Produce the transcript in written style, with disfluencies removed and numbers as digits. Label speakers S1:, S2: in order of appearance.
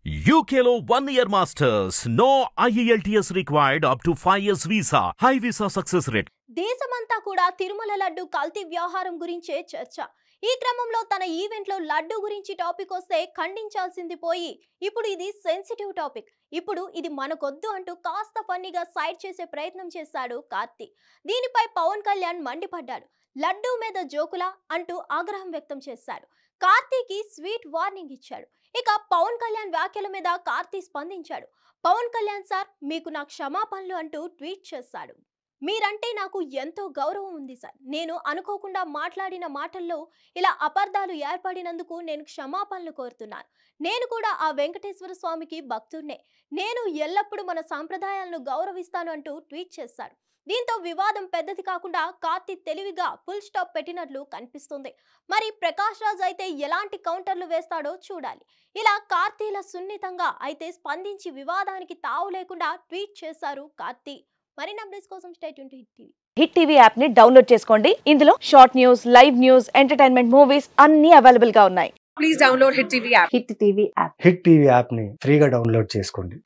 S1: UKలో 1 year masters. No IELTS required up to 5 years visa. High visa success rate.
S2: దేశమంతా కూడా తిరుమల లడ్డు కల్తీ వ్యవహారం గురించే చర్చ. ఈ క్రమంలో తన ఈవెంట్లో లడ్డు గురించి టాపిక్ వస్తే ఖండించాల్సింది పోయి ఇప్పుడు ఇది సెన్సిటివ్ టాపిక్. ఇప్పుడు ఇది మనకొద్దు అంటూ కాస్త ఫన్నీగా సైడ్ చేసే ప్రయత్నం చేశాడు కార్తీ. దీనిపై పవన్ కళ్యాణ్ మండిపడ్డాడు. లడ్డు మీద జోకులా అంటూ ఆగ్రహం వ్యక్తం చేశాడు. కార్తీకి స్వీట్ వార్నింగ్ ఇచ్చాడు. ఇక పవన్ కళ్యాణ్ వ్యాఖ్యల మీద కార్తీ స్పందించాడు. పవన్ కళ్యాణ్ సార్, మీకు నా క్షమాపణలు అంటూ ట్వీట్ చేశాడు. మీరంటే నాకు ఎంతో గౌరవం ఉంది సార్. నేను అనుకోకుండా మాట్లాడిన మాటల్లో ఇలా అపార్థాలు ఏర్పడినందుకు నేను క్షమాపణలు కోరుతున్నాను. నేను కూడా ఆ వెంకటేశ్వర స్వామికి భక్తుడినే. నేను ఎల్లప్పుడూ మన సాంప్రదాయాలను గౌరవిస్తాను అంటూ ట్వీట్ చేశాడు. దీంతో వివాదం పెద్దది కాకుండా కార్తీ తెలివిగా ఫుల్ స్టాప్ పెట్టినట్లు కనిపిస్తుంది. మరి ప్రకాష్ రాజ్ అయితే ఎలాంటి కౌంటర్లు వేస్తాడో చూడాలి. ఇలా కార్తీల సున్నితంగా అయితే స్పందించి వివాదానికి తావు లేకుండా ట్వీట్ చేశారు కార్తీ. మరిన్ని అప్డేట్స్ కోసం stay tune to hit TV.
S3: Hit TV app ని డౌన్లోడ్ చేసుకోండి. ఇందులో short news, live news, entertainment movies అన్ని అవైలబుల్ గా ఉన్నాయి.
S4: Please download Hit TV app.
S3: Hit TV app
S5: hit TV యాప్ని ఫ్రీగా డౌన్లోడ్ చేసుకోండి.